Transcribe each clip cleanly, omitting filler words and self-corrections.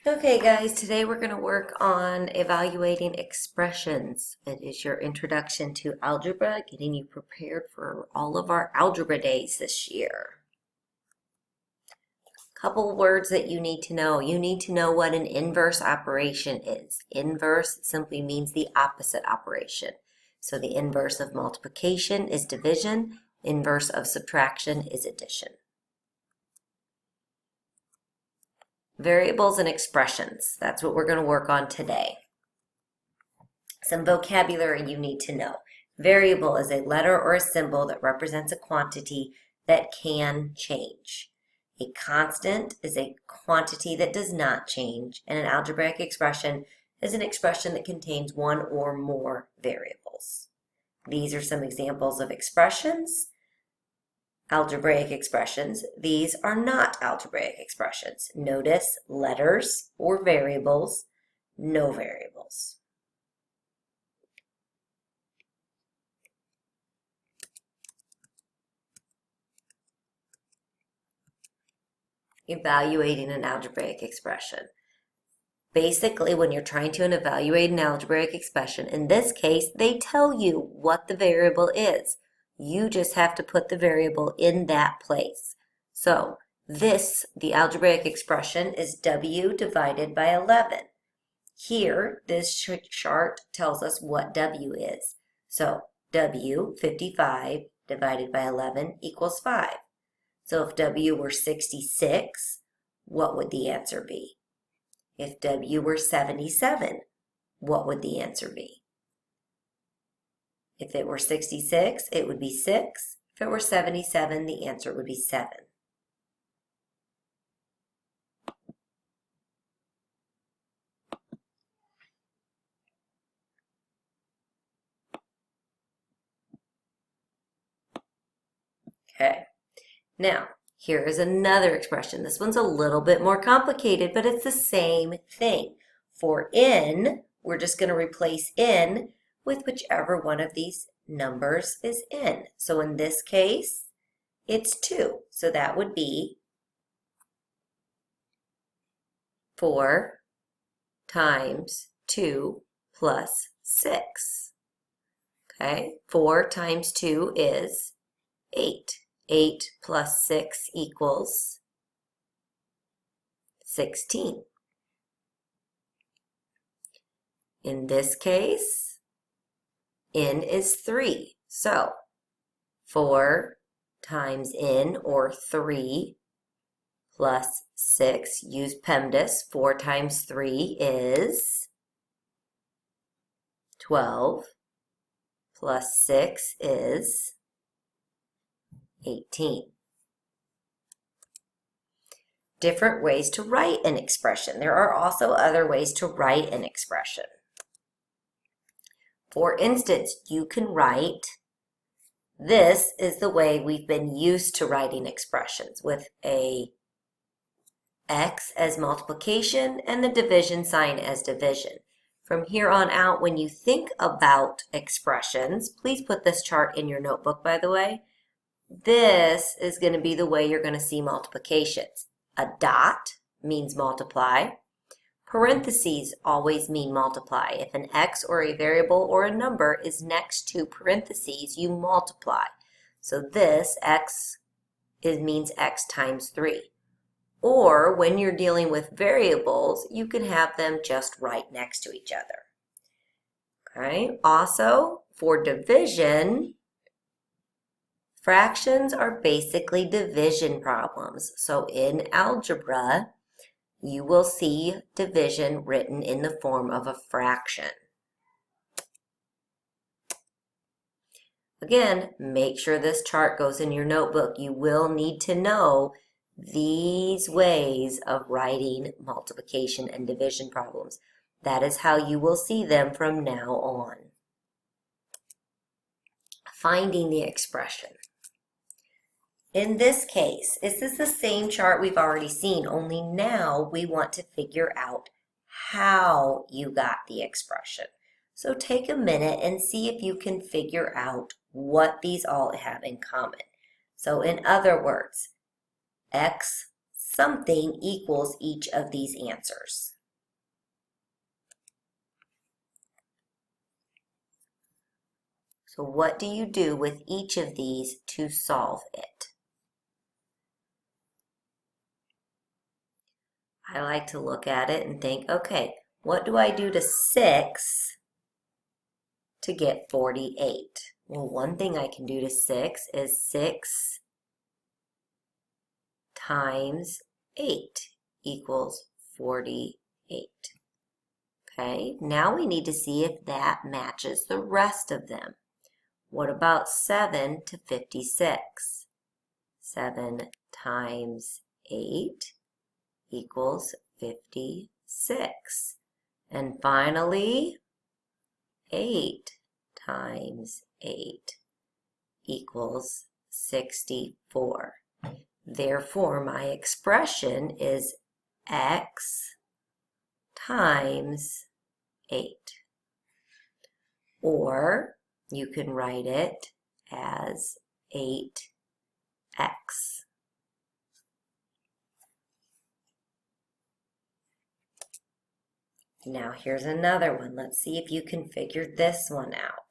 Okay guys, today we're going to work on evaluating expressions. It is your introduction to algebra, getting you prepared for all of our algebra days this year. Couple words that you need to know. You need to know what an inverse operation is. Inverse simply means the opposite operation. So the inverse of multiplication is division, inverse of subtraction is addition. Variables and expressions. That's what we're going to work on today. Some vocabulary you need to know. Variable is a letter or a symbol that represents a quantity that can change. A constant is a quantity that does not change, and an algebraic expression is an expression that contains one or more variables. These are some examples of expressions. Algebraic expressions. These are not algebraic expressions. Notice letters or variables, no variables. Evaluating an algebraic expression. Basically, when you're trying to evaluate an algebraic expression, in this case, they tell you what the variable is. You just have to put the variable in that place. So the algebraic expression is W divided by 11. Here, this chart tells us what W is. So W, 55, divided by 11 equals 5. So if W were 66, what would the answer be? If W were 77, what would the answer be? If it were 66, it would be 6. If it were 77, the answer would be 7. Okay, now here is another expression. This one's a little bit more complicated, but it's the same thing. For n, we're just going to replace n with whichever one of these numbers is n. So in this case, it's 2. So that would be 4 times 2 plus 6. Okay, 4 times 2 is 8. 8 plus 6 equals 16. In this case, n is 3. So 4 times n, or 3, plus 6, use PEMDAS. 4 times 3 is 12, plus 6 is 18. Different ways to write an expression. There are also other ways to write an expression. For instance, you can write, this is the way we've been used to writing expressions, with a x as multiplication and the division sign as division. From here on out, when you think about expressions, please put this chart in your notebook, by the way. This is going to be the way you're going to see multiplications. A dot means multiply. Parentheses always mean multiply. If an x or a variable or a number is next to parentheses, you multiply. So this x means x times 3. Or when you're dealing with variables, you can have them just right next to each other. Okay. Also, for division, fractions are basically division problems. So in algebra, you will see division written in the form of a fraction. Again, make sure this chart goes in your notebook. You will need to know these ways of writing multiplication and division problems. That is how you will see them from now on. Finding the expression. In this case, this is the same chart we've already seen, only now we want to figure out how you got the expression. So take a minute and see if you can figure out what these all have in common. So in other words, x something equals each of these answers. So what do you do with each of these to solve it? I like to look at it and think, okay, what do I do to 6 to get 48? Well, one thing I can do to 6 is 6 times 8 equals 48. Okay, now we need to see if that matches the rest of them. What about 7 to 56? 7 times 8 equals 56. And finally, 8 times 8 equals 64. Therefore, my expression is x times 8. Or you can write it as 8x. Now here's another one. Let's see if you can figure this one out.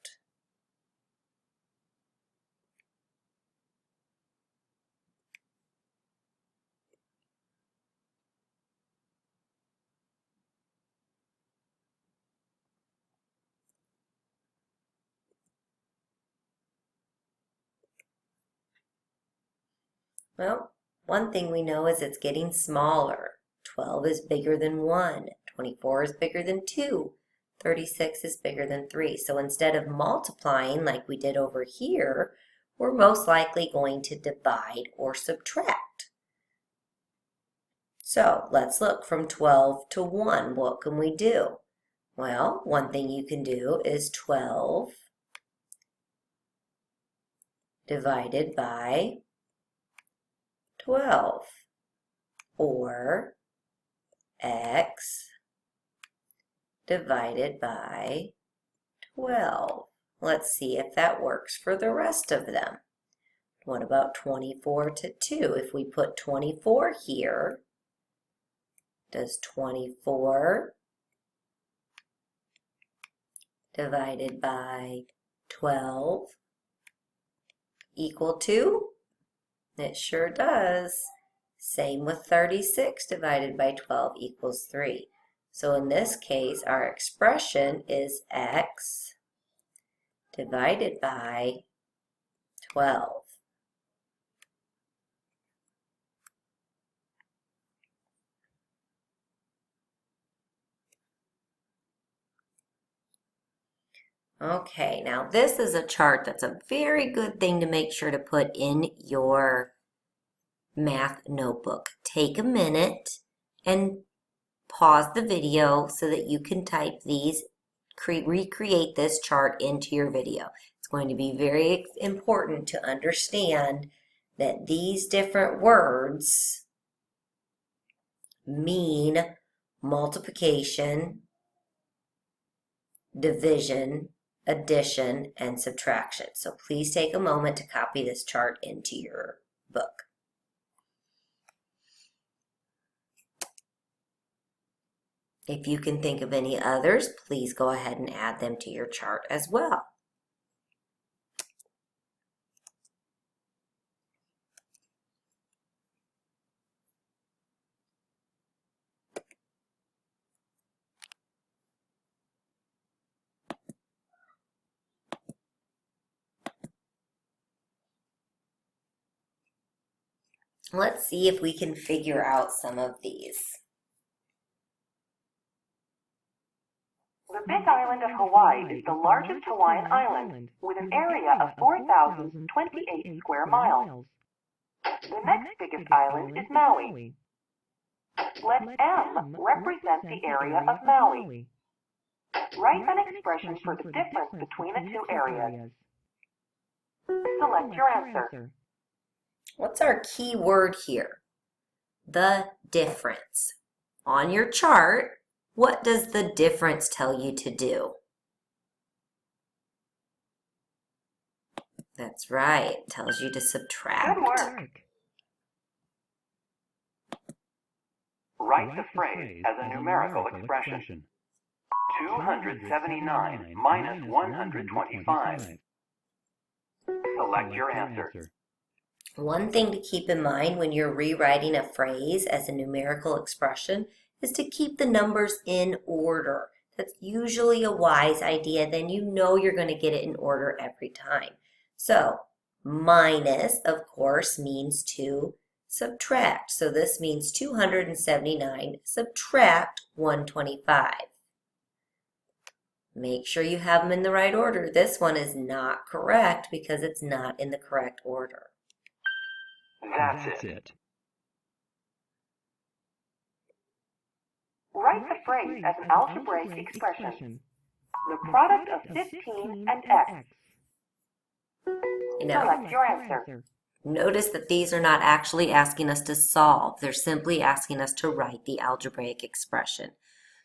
Well, one thing we know is it's getting smaller. 12 is bigger than 1. 24 is bigger than 2. 36 is bigger than 3. So instead of multiplying like we did over here, we're most likely going to divide or subtract. So let's look from 12 to 1. What can we do? Well, one thing you can do is 12 divided by 12, or x divided by 12. Let's see if that works for the rest of them. What about 24 to 2? If we put 24 here, does 24 divided by 12 equal 2? It sure does. Same with 36 divided by 12 equals 3. So in this case, our expression is x divided by 12. Okay, now this is a chart that's a very good thing to make sure to put in your math notebook. Take a minute and pause the video so that you can type these, recreate this chart into your video. It's going to be very important to understand that these different words mean multiplication, division, addition, and subtraction. So please take a moment to copy this chart into your book. If you can think of any others, please go ahead and add them to your chart as well. Let's see if we can figure out some of these. The Big Island of Hawaii is the largest Hawaiian island with an area of 4,028 square miles. The next biggest island is Maui. Let M represent the area of Maui. Write an expression for the difference between the two areas. Select your answer. What's our key word here? The difference. On your chart, what does the difference tell you to do? That's right, it tells you to subtract. Good work. Write the phrase as a numerical expression. 279 minus 125. Select your answer. One thing to keep in mind when you're rewriting a phrase as a numerical expression is to keep the numbers in order. That's usually a wise idea. Then you know you're going to get it in order every time. So minus, of course, means to subtract. So this means 279 subtract 125. Make sure you have them in the right order. This one is not correct because it's not in the correct order. That's it. Write the phrase as an algebraic expression. The product of 15 and x. Select your answer. Notice that these are not actually asking us to solve. They're simply asking us to write the algebraic expression.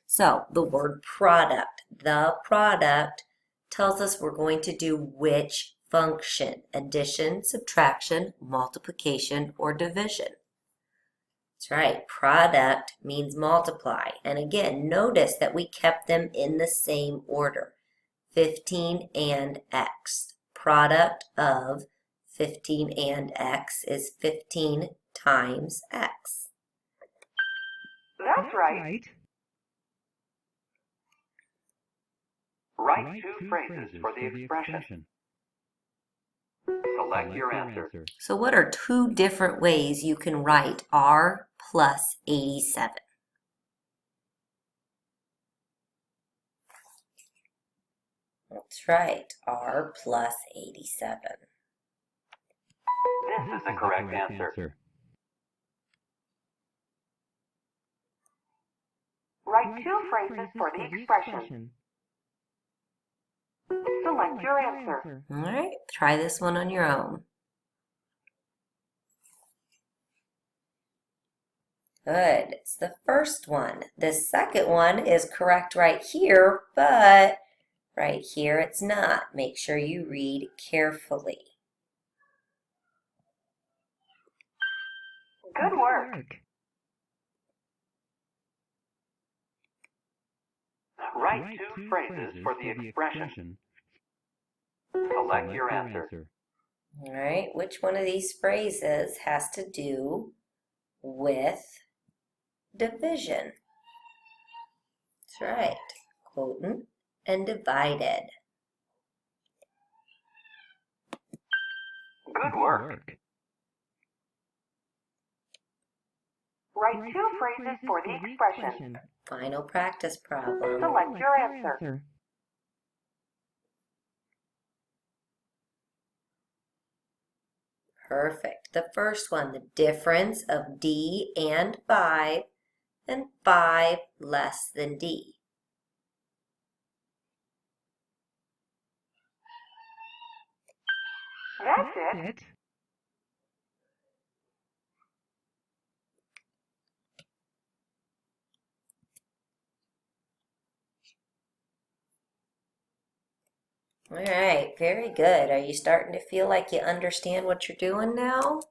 So the word product, the product, tells us we're going to do which function: addition, subtraction, multiplication, or division. That's right, product means multiply. And again, notice that we kept them in the same order. 15 and x. Product of 15 and x is 15 times x. That's right. Write two phrases for the expression. Select your answer. So what are two different ways you can write r plus 87? That's right, r plus 87. This is the correct answer. Write two phrases for the expression. Select your answer. All right, try this one on your own. Good, it's the first one. The second one is correct right here, but right here it's not. Make sure you read carefully. Good work. Write two phrases for the expression. Select your answer. All right, which one of these phrases has to do with division? That's right, quotient and divided. Good work. Write two phrases for the expression. Final practice problem. Select your answer. Perfect. The first one, the difference of D and 5 less than D. That's it. All right, very good. Are you starting to feel like you understand what you're doing now?